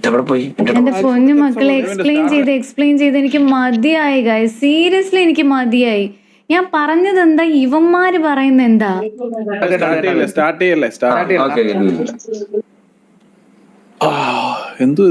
എന്റെ പൊന്നു മക്കളെ എക്സ്പ്ലെയിൻ ചെയ്ത് എനിക്ക് മതിയായി ഗൈസ്. സീരിയസ്ലി എനിക്ക് മതിയായി. ഞാൻ പറഞ്ഞത് എന്താ, ഇവന്മാര് പറയുന്ന എന്താ? എന്തോ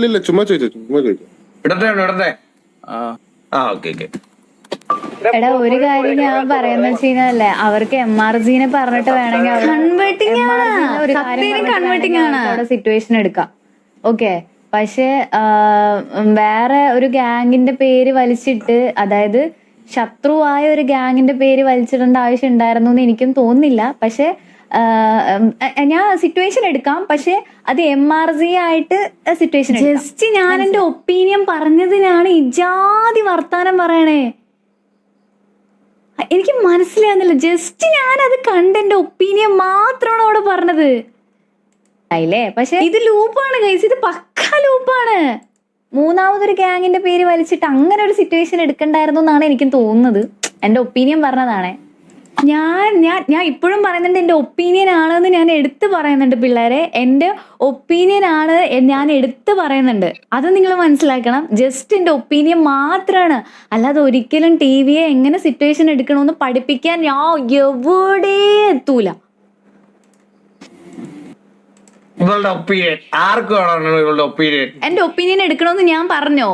ഇല്ല ചുമ്മാ ചോദിച്ചു എടാ ഒരു കാര്യം ഞാൻ പറയുന്ന വെച്ച് കഴിഞ്ഞാലേ, അവർക്ക് MRGനെ പറഞ്ഞിട്ട് വേണമെങ്കിൽ അവിടെ സിറ്റുവേഷൻ എടുക്കാം. ഓക്കെ, പക്ഷെ വേറെ ഒരു ഗ്യാങ്ങിന്റെ പേര് വലിച്ചിട്ട്, അതായത് ശത്രുവായ ഒരു ഗ്യാങ്ങിന്റെ പേര് വലിച്ചിടേണ്ട ആവശ്യം ഉണ്ടായിരുന്നു എന്ന് എനിക്കും തോന്നുന്നില്ല. പക്ഷെ ഞാൻ സിറ്റുവേഷൻ എടുക്കാം, പക്ഷെ അത് MRG ആയിട്ട് സിറ്റുവേഷൻ ജസ്റ്റ് ഞാൻ എന്റെ ഒപ്പീനിയൻ പറഞ്ഞതിനാണ് ഇജാതി വർത്താനം പറയണേ. എനിക്ക് മനസ്സിലാകുന്നില്ല. ജസ്റ്റ് ഞാൻ അത് കണ്ട് എന്റെ ഒപ്പീനിയൻ മാത്രമാണ് അവിടെ പറഞ്ഞത് അല്ലേ. പക്ഷെ ഇത് ലൂപ്പാണ് ഗൈസ്, ഇത് പക്കാ ലൂപ്പാണ്. മൂന്നാമതൊരു ഗ്യാങ്ങിന്റെ പേര് വലിച്ചിട്ട് അങ്ങനെ ഒരു സിറ്റുവേഷൻ എടുക്കണ്ടായിരുന്നു എന്നാണ് എനിക്ക് തോന്നുന്നത്. എന്റെ ഒപ്പീനിയൻ പറഞ്ഞതാണേ. ഞാൻ ഇപ്പോഴും പറയുന്നുണ്ട്, എന്റെ ഒപ്പീനിയൻ ആണെന്ന് ഞാൻ എടുത്തു പറയുന്നുണ്ട് പിള്ളേരെ. എന്റെ ഒപ്പീനിയൻ ആണ് ഞാൻ എടുത്തു പറയുന്നുണ്ട്, അത് നിങ്ങൾ മനസ്സിലാക്കണം. ജസ്റ്റ് എന്റെ ഒപ്പീനിയൻ മാത്രമാണ്, അല്ലാതെ ഒരിക്കലും ടിവിയെ എങ്ങനെ സിറ്റുവേഷൻ എടുക്കണമെന്ന് പഠിപ്പിക്കാൻ ഞാൻ എവിടെ എത്തൂല. എന്റെ ഒപ്പീനിയൻ എടുക്കണമെന്ന് ഞാൻ പറഞ്ഞോ?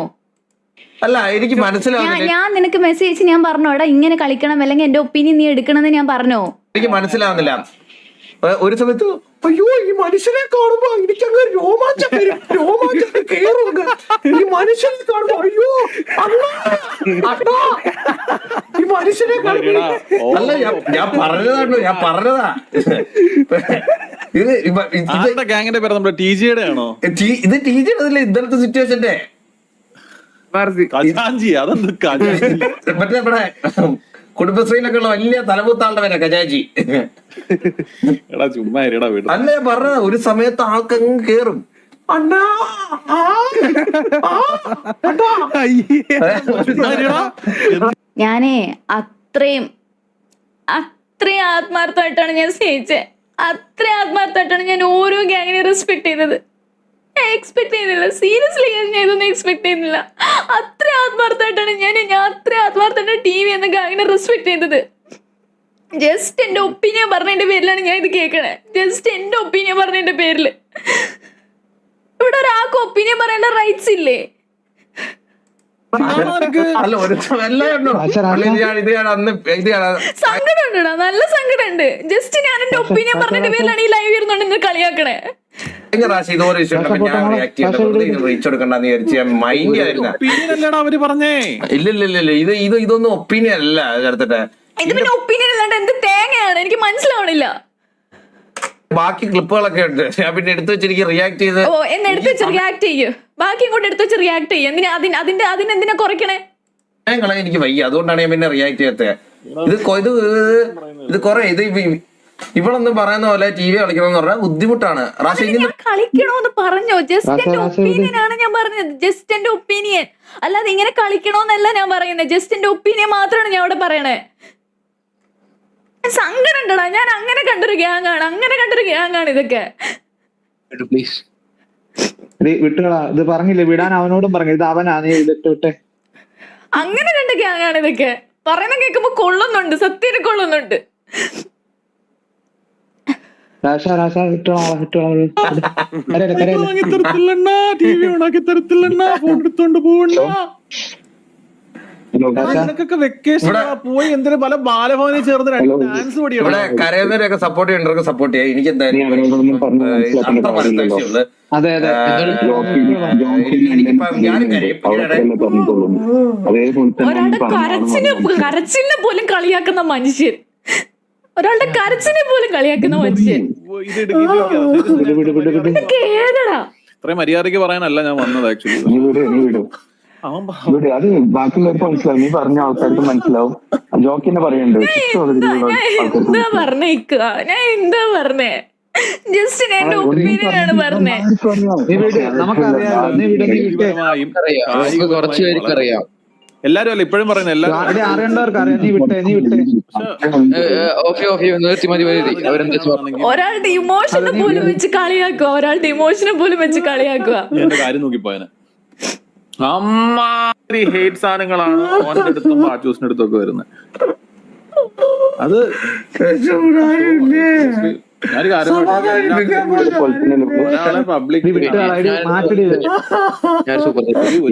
അല്ല, എനിക്ക് മനസ്സിലാവുന്നില്ല. ഞാൻ നിനക്ക് മെസ്സേജ് അയച്ച് ഞാൻ പറഞ്ഞോ, എടാ ഇങ്ങനെ കളിക്കണം, അല്ലെങ്കിൽ എന്റെ ഒപ്പീനിയൻ നീ എടുക്കണമെന്ന് ഞാൻ പറഞ്ഞോ? എനിക്ക് മനസ്സിലാവുന്നില്ല. ഒരു സമയത്ത് അയ്യോ ഈ മനുഷ്യനെ കാണുമ്പോ എനിക്കങ്ങ് രോമാഞ്ചം കേറുക. ഈ മനുഷ്യനെ കാണുമ്പോ അയ്യോ ഈ മനുഷ്യനെ കാണുമ്പോ അല്ല, ഞാൻ പറഞ്ഞതാ. ഇത് ഗ്യാങ്ങിന്റെ പേര് നമ്മുടെ TG-യുടെ ആണോ? ഇത് TG-യുടെ ഇന്നലത്തെ സിറ്റുവേഷന്റെ മറ്റേ ഇവിടെ കുടുംബശ്രീയിലൊക്കെ ഉള്ള വലിയ തലമുത്താളുടെ പേരാ ഖജാജി. അല്ല ഞാൻ പറഞ്ഞത്, ഒരു സമയത്ത് ആൾക്കങ്ങ് കേറും. ഞാനേ അത്രയും ആത്മാർത്ഥമായിട്ടാണ് ഞാൻ സ്നേഹിച്ചത്. അത്രയും ആത്മാർത്ഥമായിട്ടാണ് ഞാൻ ഓരോ ഗ്യാങ്ങിനെ റെസ്പെക്ട് ചെയ്തത്. എക്സ്പെക്ട് ചെയ്യുന്നില്ല, സീരിയസ്ലി ഞാൻ ഇതൊന്നും എക്സ്പെക്ട് ചെയ്യുന്നില്ല. അത്ര ആത്മാർത്ഥമായിട്ടാണ് ഞാൻ അത്ര ആത്മാർത്ഥമായിട്ടാണ് TV എന്ന ഗ്യാങ്ങിനെ റെസ്പെക്ട് ചെയ്തത്. ജസ്റ്റ് എന്റെ ഒപ്പീനിയൻ പറഞ്ഞതിന്റെ പേരിലാണ് ഞാൻ ഇത് കേൾക്കണേ. ജസ്റ്റ് എന്റെ ഒപ്പീനിയൻ പറഞ്ഞതിന്റെ പേരില് ഇവിടെ ഒരാൾക്ക് ഒപ്പീനിയൻ പറയേണ്ട റൈറ്റ്സ് ഇല്ലേ? അല്ല, ഒരു സങ്കടമുണ്ടോ? നല്ല സങ്കടമുണ്ട്. ജസ്റ്റ് ഞാൻ എന്റെ ഒപ്പീനിയൻ പറഞ്ഞതിന്റെ പേരിലാണ് ഈ ലൈവ് ഇരുന്നോണ്ട് ഇന്ന് കളിയാക്കണേ. ഇതൊന്നും ഒപ്പീനിയൻ അല്ല ചേർത്തിട്ട്. ഇത് പിന്നെ ഒപ്പീനിയൻ അല്ലാണ്ട് എന്ത് തേങ്ങയാണ്? എനിക്ക് മനസ്സിലാവണില്ല. ബാക്കി ക്ലിപ്പുകളൊക്കെ ഉണ്ട്, ഞാൻ പിന്നെ എടുത്തു വെച്ച് റിയാക്ട് ചെയ്ത്. ഓ, എന്നെ എടുത്തു വെച്ച് റിയാക്ട് ചെയ്യൂ. ബാക്കി ഇങ്ങോട്ട് എടുത്തു വെച്ച് റിയാക്ട് ചെയ്യും. അതിനെന്തിനാ കുറയ്ക്കണേ? എനിക്ക് വയ്യ, അതുകൊണ്ടാണ് ഞാൻ പിന്നെ റിയാക്ട് ചെയ്യാത്തത്. ഇത് കൊറേ ഇവളൊന്നും പറയുന്ന പോലെ TV കളിക്കണമെന്ന് പറഞ്ഞാൽ ബുദ്ധിമുട്ടാണ്. കളിക്കണോന്ന് പറഞ്ഞോ? ജസ്റ്റ് എന്റെ ഒപ്പീനിയൻ ആണ് ഞാൻ പറഞ്ഞത്. ജസ്റ്റ് എന്റെ ഒപ്പീനിയൻ, അല്ലാതെ ഇങ്ങനെ കളിക്കണോന്നല്ല ഞാൻ പറയുന്നത്. ജസ്റ്റ് എന്റെ ഒപ്പീനിയൻ മാത്രമാണ് ഞാൻ അവിടെ പറയണേ. സങ്കടം ഉണ്ടടാ. ഞാൻ അങ്ങനെ കണ്ടൊരു ഗ്യാങ് ആണ് ഇതൊക്കെ. വിട്ടുകളാ, ഇത് പറഞ്ഞില്ലേ, വിടാൻ അവനോടും പറഞ്ഞു. ഇത് അവനാ, നീ വിട്ടെ. അങ്ങനെ കണ്ട ഗ്യാങ് ആണ് ഇതൊക്കെ. പറയുന്ന കേൾക്കുമ്പോ കൊള്ളുന്നുണ്ട്, സത്യം കൊള്ളുന്നുണ്ട്. പോയി എന്തിനും പല ബാലഭവനിൽ ചേർന്ന് ഡാൻസ് ഇവിടെ കരയുന്നവരൊക്കെ സപ്പോർട്ട് ചെയ്യേണ്ടവർക്ക് സപ്പോർട്ട് ചെയ്യാം. എനിക്ക് എന്തായാലും ഒരാളുടെ കരച്ചിലിനെ പോലും കളിയാക്കുന്ന മനുഷ്യൻ. ഇത്രയും മര്യാദക്ക് പറയാനല്ല ഞാൻ വന്നത്. ആക്ച്വലി അത് ബാക്കിയുള്ളവർക്ക് മനസ്സിലാവും, നീ പറഞ്ഞ ആൾക്കാർക്ക് മനസ്സിലാവും. ജോക്കിന്നെ പറയണ്ടേ? എന്താ പറഞ്ഞേ? ജസ്റ്റ് എന്റെ ഒപ്പീനിയൻ ആണ് പറഞ്ഞേ. നമുക്കറിയാം, കുറച്ചു പേർക്കറിയാം. എല്ലാരും അല്ല ഇപ്പോഴും പറയുന്നത് എല്ലാരും അറിയേണ്ടവർക്ക് അറിയാം. നീ വിട്ടേ ഒരാളുടെ ഇമോഷനെ പോലും വെച്ച് കളിയാക്കുക, ഒരാളുടെ ഇമോഷനെ പോലും വെച്ച് കളിയാക്കുക. എന്റെ കാര്യം നോക്കിപ്പോയനെ അമ്മാതിരി ഹേറ്റ് സാധനങ്ങളാണ് ഓന്റെ അടുത്തും പാച്ചൂസിന്റെ അടുത്തും ഒക്കെ വരുന്നത്. അത് ഞാനൊരു കാര്യം ഒരാളെ പബ്ലിക്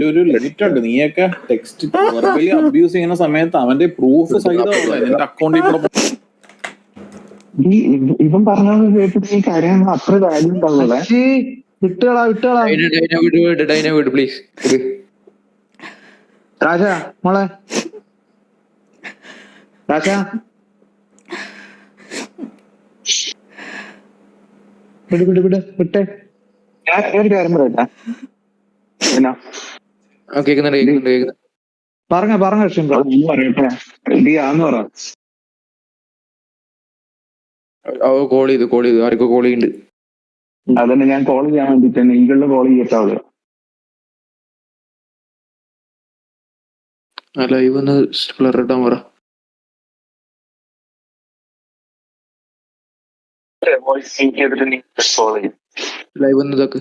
ഒരു ലിമിറ്റ് ഉണ്ട്. നീയൊക്കെ ടെക്സ്റ്റ് വെർബലി അബ്യൂസ് ചെയ്യുന്ന സമയത്ത് അവന്റെ പ്രൂഫ് സഹിതമല്ല നിന്റെ അക്കൗണ്ടിൽ കൂടെ ഇവൻ പറഞ്ഞത് കേട്ടിട്ട് ഈ കാര്യം അത്ര വാല്യൂ ഉണ്ടാവുള്ളേ. പ്ലീസ് രാജ മോളെ രാജ വിട്ടേ. ഞാൻ ഒരു കാര്യം പറയട്ടെ. എന്നാ കേൾക്കുന്നുണ്ട്. പറഞ്ഞ പറയട്ടെ റെഡിയാന്ന് പറ. കോൾ ചെയ്തു ആർക്കോ കോൾ ചെയ്യുന്നുണ്ട്. അതന്നെ ഞാൻ കോൾ ചെയ്യാൻ വേണ്ടിട്ട് നിങ്ങളുടെ കോൾ ചെയ്യത്താവുള്ളൂ. ലൈവ് ഒന്ന് ക്ലിയർ ഇട്ടാൻ പറ. ലൈവ് ഒന്ന് ഇതാക്ക്.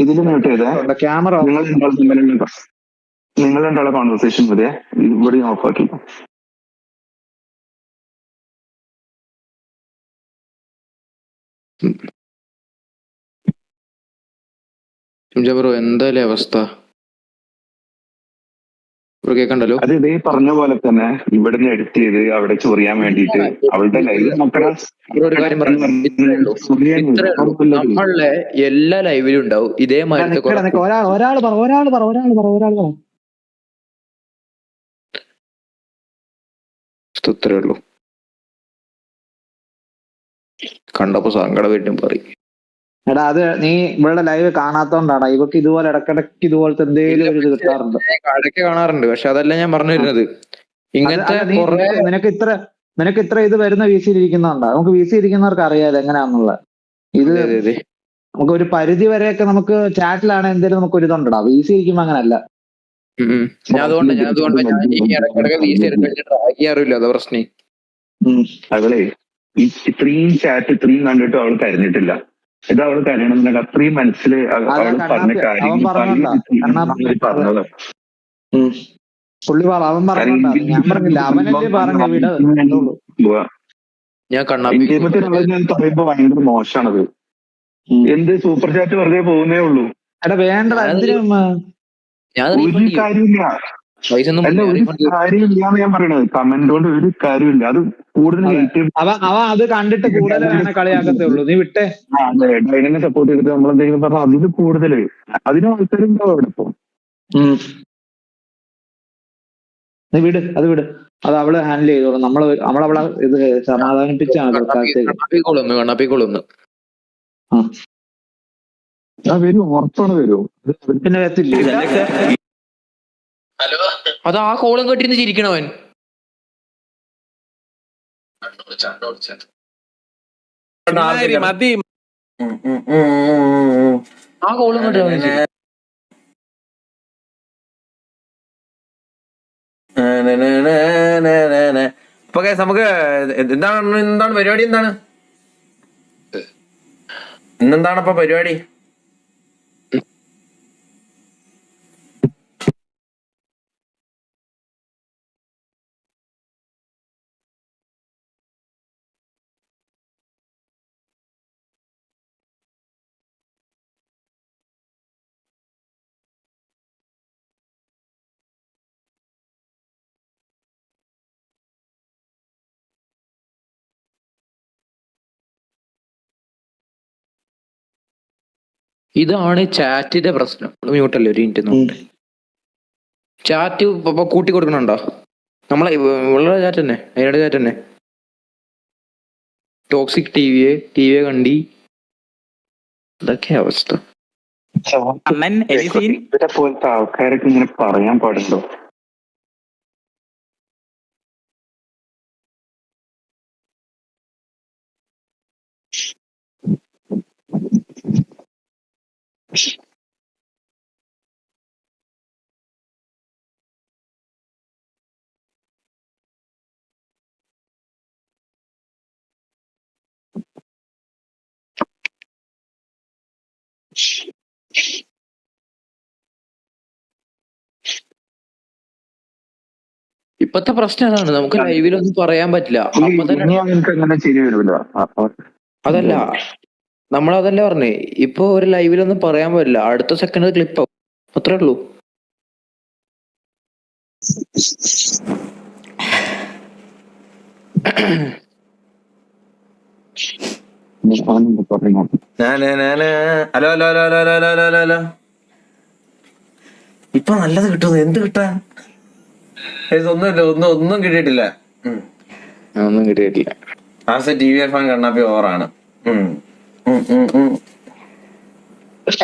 ഇതില് മ്യൂട്ട് ചെയ്തേ. ക്യാമറ നിങ്ങൾ രണ്ടാളെ കോൺവെർസേഷൻ മതിയെ. ഇവിടെ ഓഫ് ആക്കി. ബ്രോ എന്തായാലും അവസ്ഥ കേക്കണ്ടല്ലോ. അത് ഇതേ പറഞ്ഞ പോലെ തന്നെ ഇവിടുന്ന് എഡിറ്റ് ചെയ്ത് അവിടെ ചൊറിയാൻ വേണ്ടിട്ട് അവളുടെ ലൈവ് നമ്മളുടെ എല്ലാ ലൈവിലും ഉണ്ടാവും ഇതേമാതിരി. ഇത്രേ ഉള്ളൂ. കണ്ടപ്പോ സങ്കടം വീണ്ടും പറയും. എടാ അത് നീ ഇവളുടെ ലൈവ് കാണാത്തോണ്ടാണ്. ഇവക്ക് ഇതുപോലെ ഇടക്കിടക്ക് ഇതുപോലത്തെ എന്തെങ്കിലും ഒരു ഇത് കിട്ടാറുണ്ട്. ഇടയ്ക്ക് കാണാറുണ്ട്. പക്ഷെ അതല്ല ഞാൻ പറഞ്ഞു വരുന്നത്. ഇങ്ങനത്തെ നിനക്ക് ഇത്ര ഇത് വരുന്ന വി സിയിൽ ഇരിക്കുന്നുണ്ടാ. നമുക്ക് വി സി ഇരിക്കുന്നവർക്ക് അറിയാതെ എങ്ങനെയാന്നുള്ളത്. ഇത് നമുക്ക് ഒരു പരിധി വരെയൊക്കെ നമുക്ക് ചാറ്റിലാണ് എന്തെങ്കിലും നമുക്ക് ഒരു ഇതുണ്ടടാ. വി സി ഇരിക്കുമ്പോ അങ്ങനല്ല. ഞാൻ അതുകൊണ്ട് ഞാൻ ഈ ഇടയ്ക്കിടയ്ക്ക് വി സി അറിയില്ല. അതാ പ്രശ്നം. അവളെ ഇത്രയും ചാറ്റ് ഇത്രയും കണ്ടിട്ടും അവൾ കരഞ്ഞിട്ടില്ല. ഇത് അവള് കരയണം അത്രയും മനസ്സിൽ അവള് പറഞ്ഞ കാര്യം പറഞ്ഞത്. അവൻ പറഞ്ഞില്ല. അവനല്ലേ പറഞ്ഞു വിട. പറയുമ്പോ ഭയങ്കര മോശമാണത്. എന്ത് സൂപ്പർ ചാറ്റ് വെറുതെ പോകുന്നേ ഉള്ളൂ. എടാ വേണ്ട ഒരു കാര്യമില്ല. അല്ല ഒരു കാര്യമില്ലാന്ന് ഞാൻ പറയണത്. കമന്റ് കൊണ്ട് ഒരു കാര്യമില്ല. അത് കൂടുതൽ അവ അത് കണ്ടിട്ട് കൂടുതൽ കളിയാക്കത്തേ ഉള്ളൂ. നീ വിട്ടേ. അതെ ഡൈനനെ സപ്പോർട്ട് ചെയ്തിട്ട് നമ്മളെന്തെങ്കിലും പറഞ്ഞാൽ അതിന് കൂടുതൽ അതിന് ആൾക്കാരുണ്ടാവും അവിടെ ഇപ്പൊ. നീ വിട് അത് അവള് ഹാൻഡിൽ ചെയ്തോളും. നമ്മളവളെ ഇത് സമാധാനിപ്പിച്ചാണ് വരും. ഉറപ്പാണ് വരും. പിന്നെ വരത്തില്ലേ. അത് ആ കോളം കേട്ടിരുന്ന് ചിരിക്കണവൻ. മതി ആ കോളം കേട്ടി ഇപ്പൊ നമുക്ക് എന്താണ് പരിപാടി? ഇന്നെന്താണ് ഇപ്പൊ പരിപാടി? ഇതാണ് ചാറ്റിന്റെ പ്രശ്നം. മ്യൂട്ടല്ലേ ഒരു മിനിറ്റ് നോക്കട്ടെ. ചാറ്റ് കൂട്ടി കൊടുക്കണുണ്ടോ? നമ്മളെ ഉള്ള ചാറ്റ് തന്നെ, അതിന്റെ ചാറ്റ് തന്നെ. ടോക്സിക് ടി വിയെ കണ്ടി. ഇതൊക്കെ അവസ്ഥ. ഇവരെ പോലത്തെ ആൾക്കാരൊക്കെ ഇങ്ങനെ പറയാൻ പാടുണ്ടോ? ഇപ്പത്തെ പ്രശ്നം അതാണ്, നമുക്ക് ലൈവിലൊന്നും പറയാൻ പറ്റില്ല. അപ്പൊ തന്നെ ഇനി അവർക്ക് അങ്ങനെ ശരി വരൂല. അതല്ല, നമ്മളതല്ല പറഞ്ഞേ, ഇപ്പൊ ഒരു ലൈവിലൊന്നും പറയാൻ പറ്റില്ല, അടുത്ത സെക്കൻഡ് ക്ലിപ്പ് ആവും, അത്രേ ഉള്ളൂ. Hello hello hello hello hello hello hello hello. ഇപ്പൊ നല്ലത് കിട്ടുന്നു, എന്ത് കിട്ടാൻ? ഒന്നുമില്ല, ഒന്നും കിട്ടിയിട്ടില്ല. ഒന്നും കിട്ടിയിട്ടില്ല. ആസ് എ TV ഫാൻ കണ്ണാപ്പി ഓവറാണ്.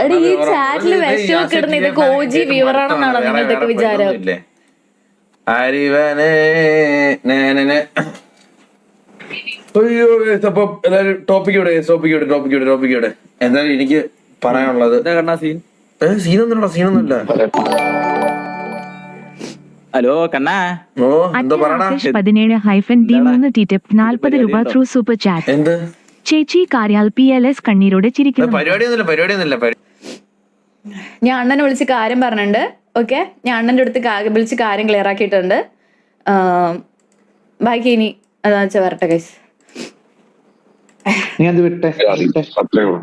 എടി ഈ ചാറ്റിൽ വിഷമൊക്കെ ഇടുന്ന ഇത് കോജി വ്യൂവറാണെന്നാണോ നിങ്ങളുടെയൊക്കെ വിചാരം? അയ്യോ, അപ്പൊ എല്ലാരും ടോപ്പിക്കോടെ എന്തായാലും എനിക്ക് പറയാനുള്ളത് സീനൊന്നുമില്ല. ഹലോ കണ്ണാ. ഓ എന്തോ പറയണ? 17-D3 ടിറ്റപ്പ് 40 രൂപ ത്രൂ സൂപ്പർ ചാറ്റ്. എന്ത് ചേച്ചി കാര്യാൽ PLS കണ്ണീരോടെ ചിരിക്കുന്നു. പരിപാടിയൊന്നുമില്ല. ഞാൻ അണ്ണനെ വിളിച്ച് കാര്യം പറഞ്ഞിട്ടുണ്ട്. ഓക്കെ, ഞാൻ അണ്ണൻ്റെ അടുത്ത് വിളിച്ച് കാര്യം ക്ലിയർ ആക്കിയിട്ടുണ്ട്. ബാക്കി ഇനി അതാ വെച്ചാൽ വരട്ടെ ഗൈസ്. നീ അത് വിട്ടെ. അത്രേ ഉള്ളൂ.